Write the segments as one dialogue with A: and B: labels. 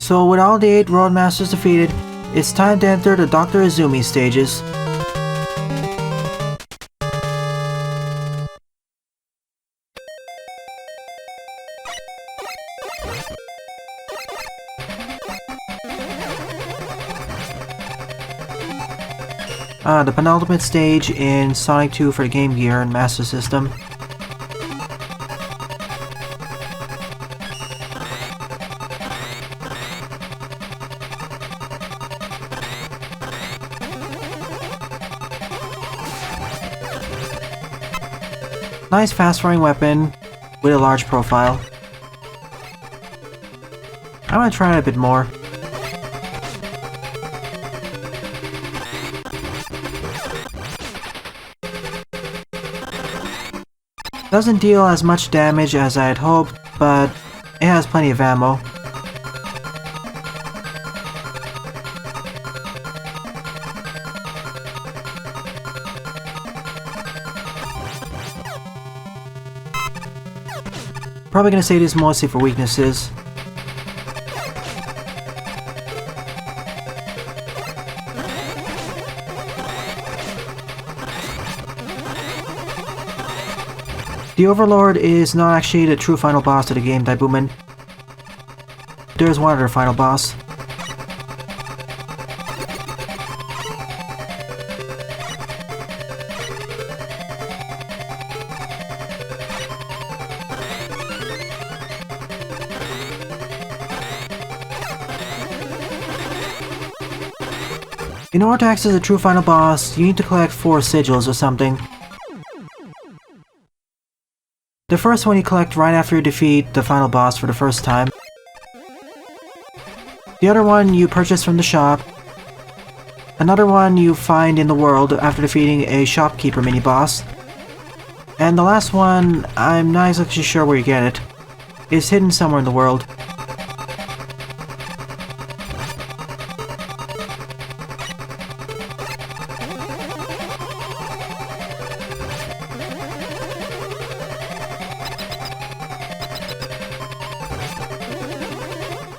A: So with all the 8 Road Masters defeated, it's time to enter the Dr. Izumi stages. The penultimate stage in Sonic 2 for the Game Gear and Master System. Nice fast-firing weapon with a large profile. I want to try it a bit more. Doesn't deal as much damage as I had hoped, but it has plenty of ammo. Probably gonna say this mostly for weaknesses. The Overlord is not actually the true final boss of the game, Daibuman. There's one other final boss. In order to access the true final boss, you need to collect 4 sigils or something. The first one you collect right after you defeat the final boss for the first time. The other one you purchase from the shop. Another one you find in the world after defeating a shopkeeper mini-boss. And the last one, I'm not exactly sure where you get it. It's hidden somewhere in the world.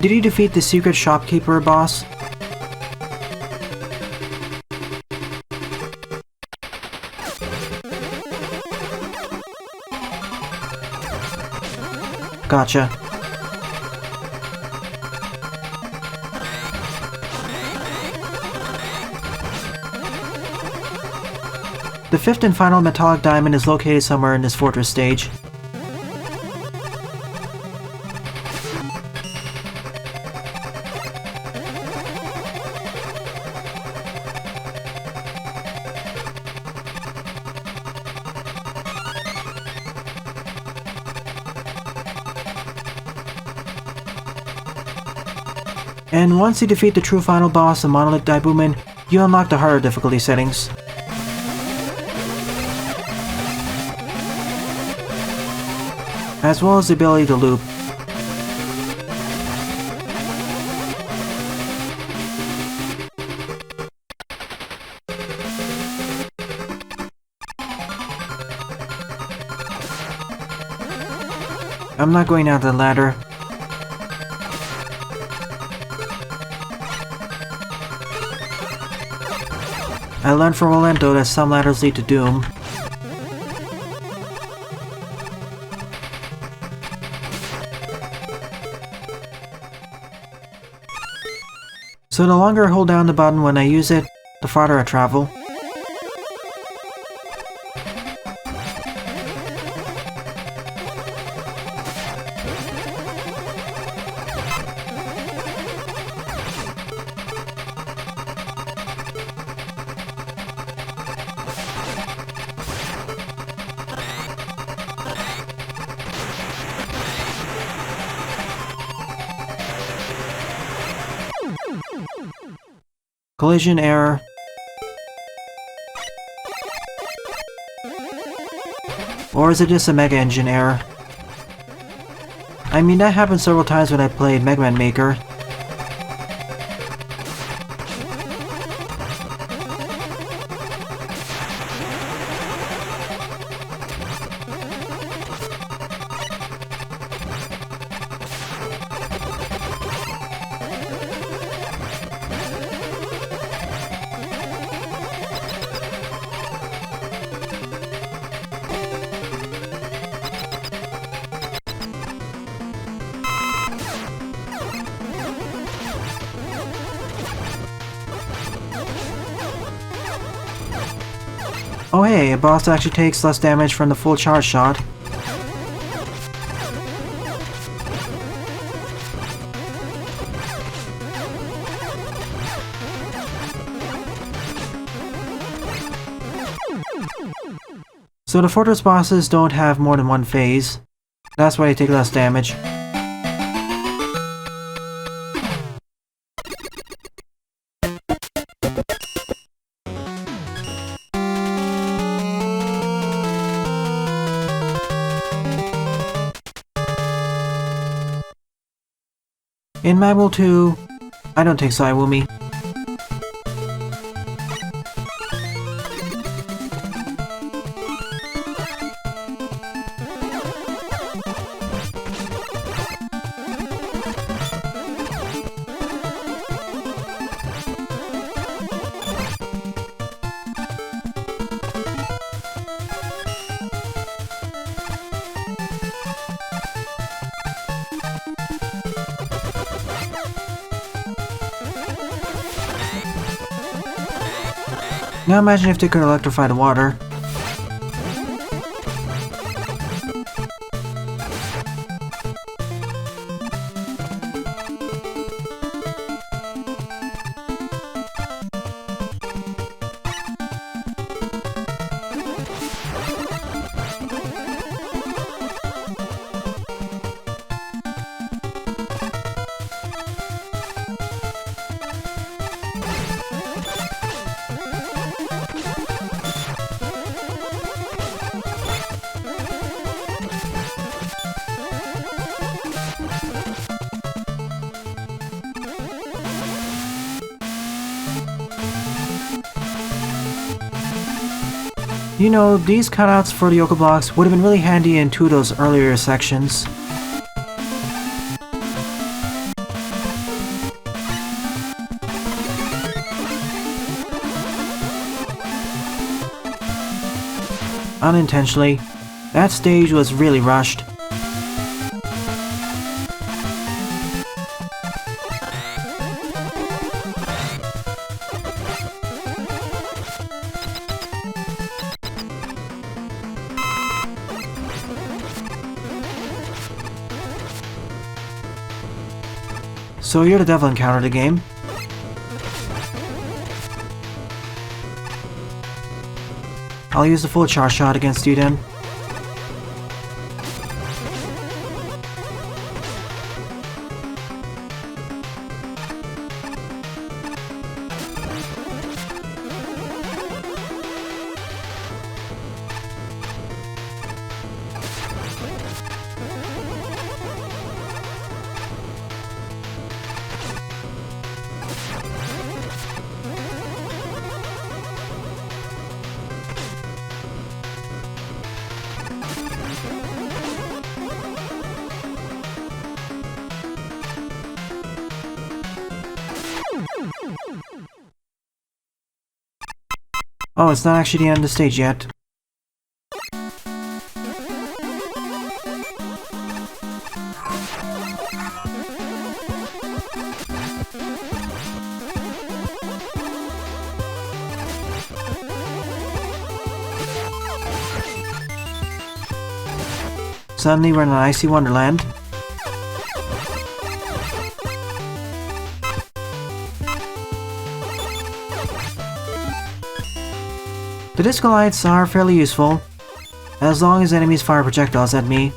A: Did you defeat the secret shopkeeper boss? Gotcha. The 5th and final metallic diamond is located somewhere in this fortress stage. And once you defeat the true final boss of Monolith Daibuman, you unlock the harder difficulty settings. As well as the ability to loop. I'm not going down the ladder. I learned from Rolento that some ladders lead to doom. So the longer I hold down the button when I use it, the farther I travel. Collision error. Or is it just a Mega Engine error? I mean, that happened several times when I played Mega Man Maker. Oh hey, a boss actually takes less damage from the full charge shot. So the fortress bosses don't have more than one phase. That's why they take less damage. In Mega Man OP2, I don't take Saiwumi. Now imagine if they could electrify the water. You know, these cutouts for the Yoko blocks would have been really handy in two of those earlier sections. Unintentionally, that stage was really rushed. So you're the devil encounter the game. I'll use the full charge shot against you then. Oh, it's not actually the end of the stage yet. Suddenly we're in an icy wonderland. The disco lights are fairly useful, as long as enemies fire projectiles at me.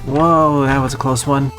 A: Whoa, that was a close one.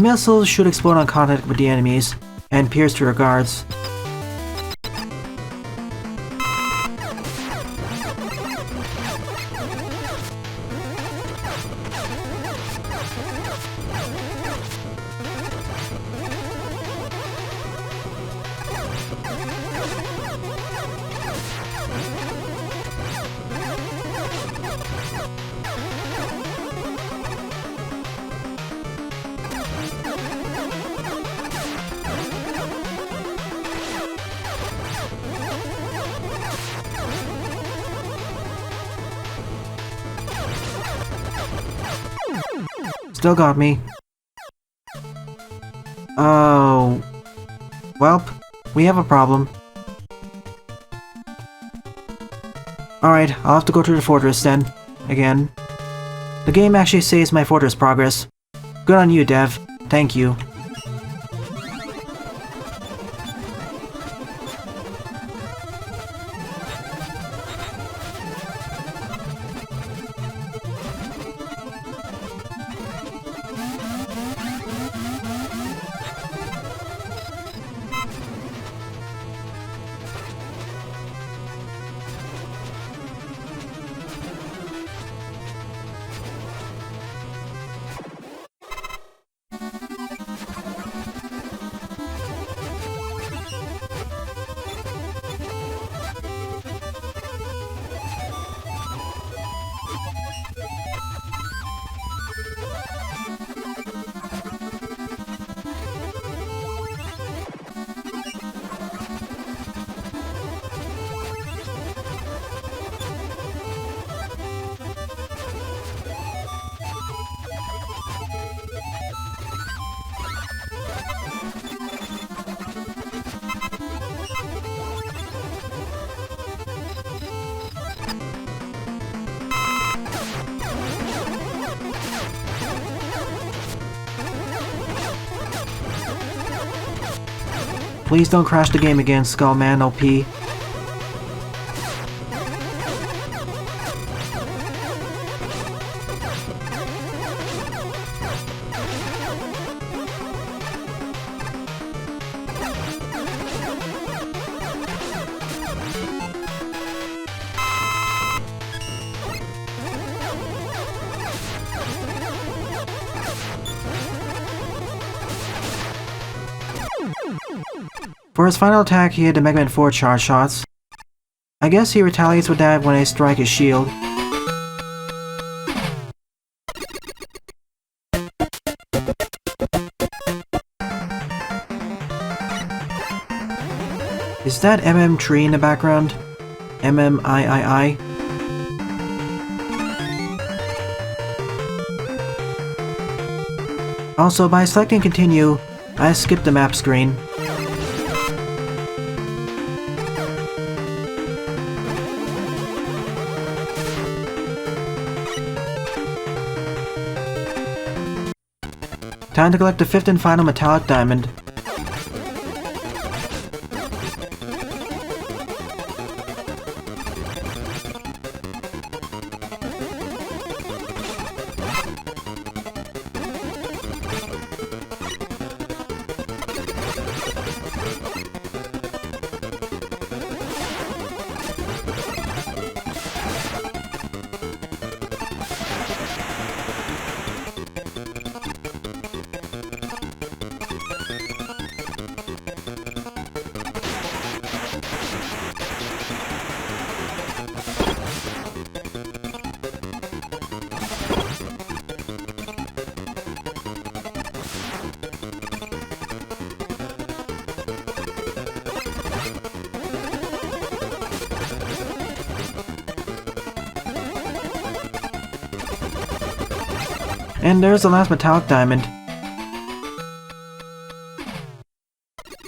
A: The missiles should explode on contact with the enemies and pierce through their guards. Still got me. Oh... Welp, we have a problem. Alright, I'll have to go to the fortress then. Again. The game actually saves my fortress progress. Good on you, Dev. Thank you. Please don't crash the game again, Skullman OP. For his final attack, he hit the Mega Man 4 charge shots. I guess he retaliates with that when I strike his shield. Is that MM3 in the background? MMIII? Also, by selecting continue, I skipped the map screen. Time to collect the 5th and final metallic diamond. And there's the last metallic diamond.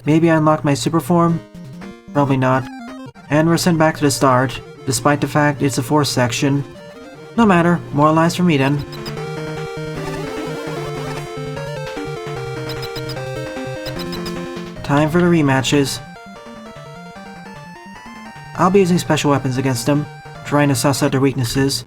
A: Maybe I unlocked my super form? Probably not. And we're sent back to the start, despite the fact it's a 4th section. No matter, more lives for me then. Time for the rematches. I'll be using special weapons against them, trying to suss out their weaknesses.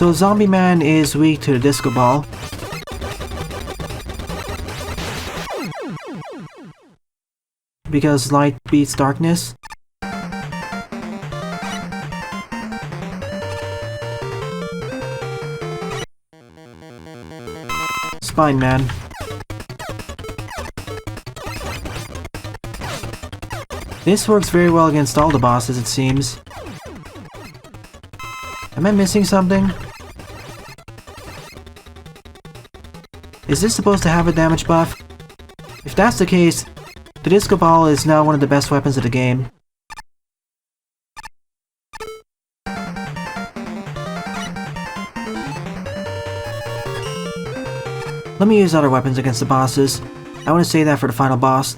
A: So Zombie Man is weak to the disco ball. Because light beats darkness. Spine Man. This works very well against all the bosses, it seems. Am I missing something? Is this supposed to have a damage buff? If that's the case, the disco ball is now one of the best weapons of the game. Let me use other weapons against the bosses. I want to save that for the final boss.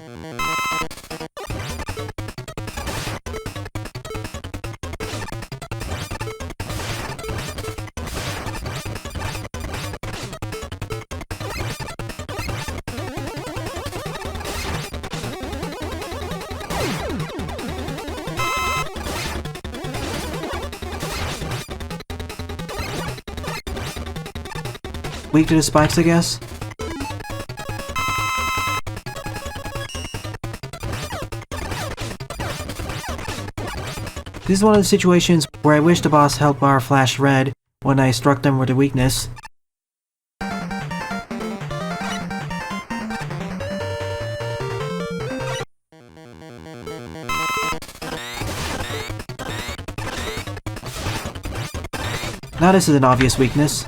A: Weak to the spikes, I guess? This is one of the situations where I wish the boss health bar flashed red when I struck them with a weakness. Now this is an obvious weakness.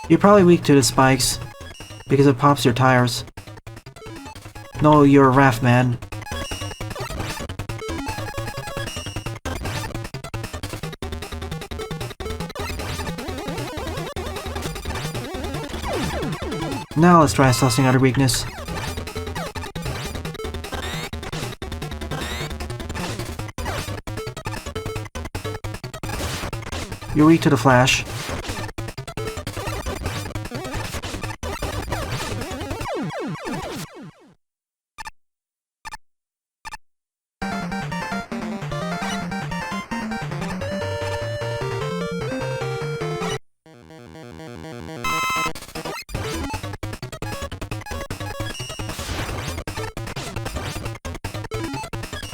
A: You're probably weak to the spikes, because it pops your tires. No, you're a raft man. Now let's try sussing out a weakness. You're weak to the flash.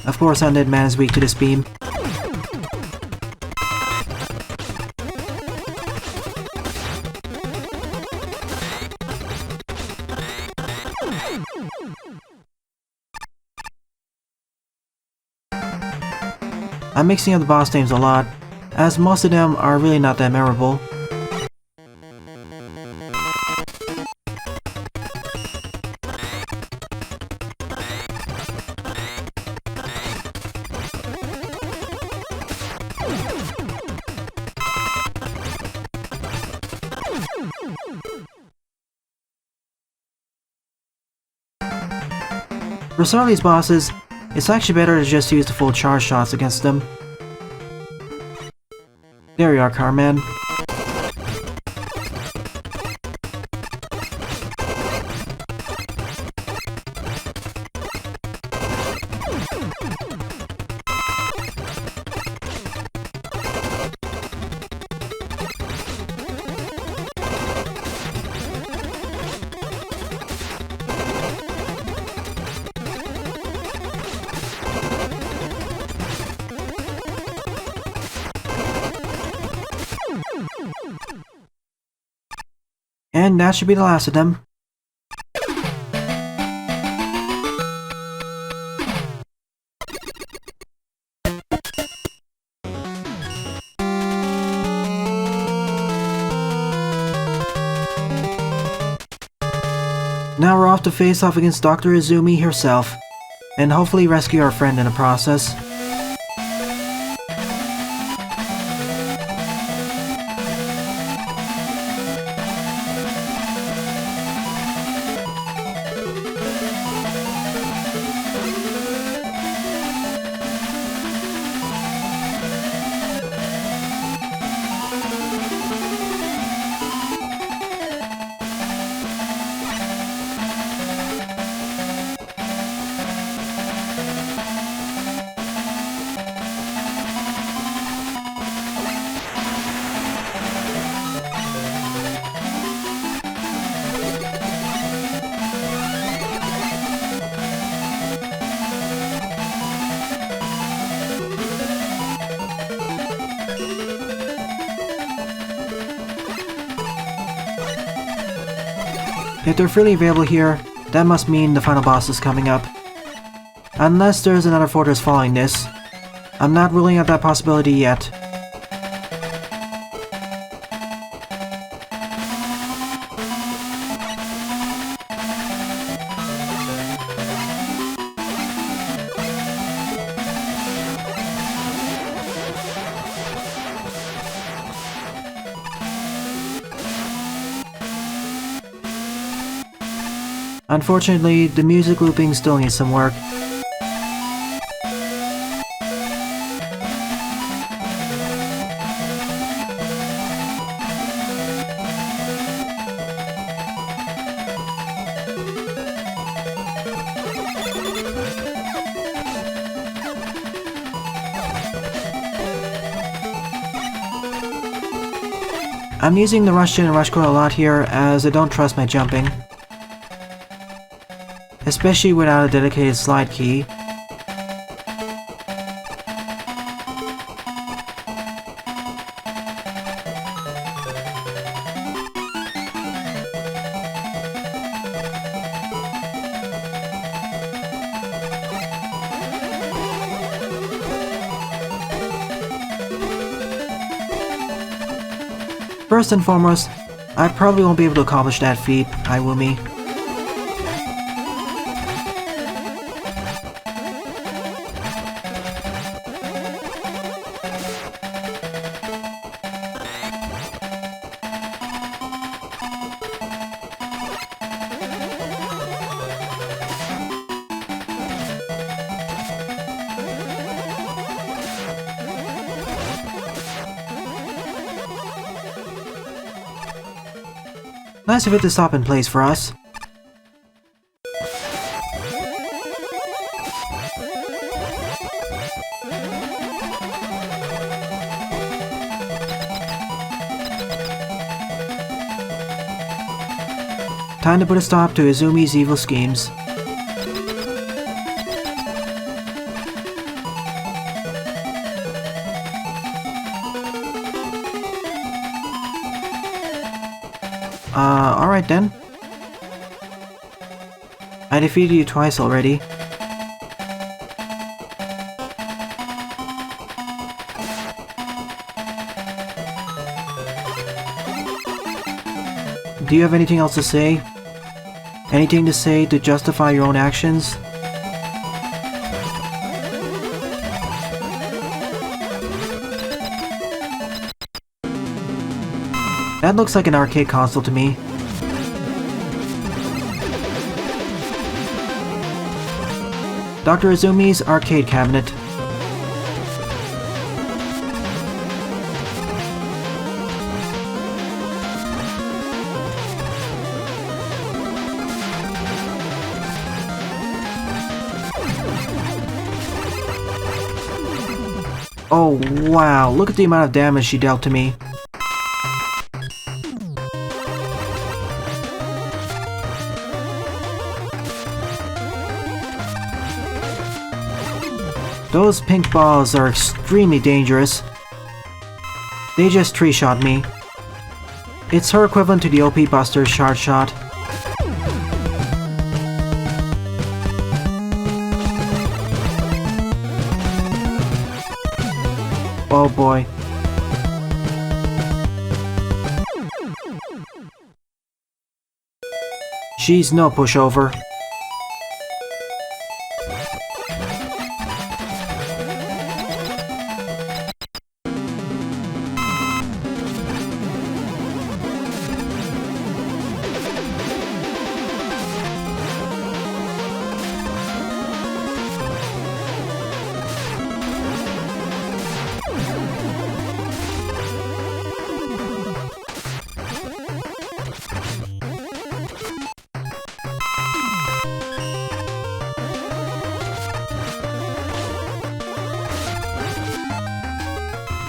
A: Of course, Undead Man is weak to this beam. I'm mixing up the boss names a lot, as most of them are really not that memorable. For some of these bosses, it's actually better to just use the full charge shots against them. There you are, Carman. And that should be the last of them. Now we're off to face off against Dr. Izumi herself, and hopefully rescue our friend in the process. If they're freely available here, that must mean the final boss is coming up. Unless there's another fortress following this. I'm not ruling out that possibility yet. Unfortunately, the music looping still needs some work. I'm using the rush gen and rush coil a lot here as I don't trust my jumping. Especially without a dedicated slide key. First and foremost, I probably won't be able to accomplish that feat, Izumi. Nice of it to stop in place for us. Time to put a stop to Izumi's evil schemes. Alright then. I defeated you twice already. Do you have anything else to say? Anything to say to justify your own actions? That looks like an arcade console to me. Dr. Izumi's arcade cabinet. Oh wow, look at the amount of damage she dealt to me. Those pink balls are extremely dangerous. They just tree-shot me. It's her equivalent to the OP Buster's shard shot. Oh boy. She's no pushover.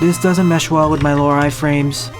A: This doesn't mesh well with my lower iframes.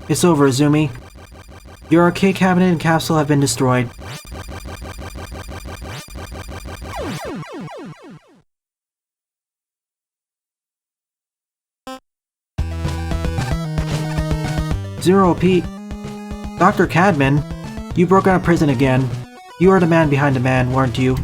A: It's over, Izumi. Your arcade cabinet and capsule have been destroyed. Zero P. Dr. Cadman, you broke out of prison again. You are the man behind the man, weren't you?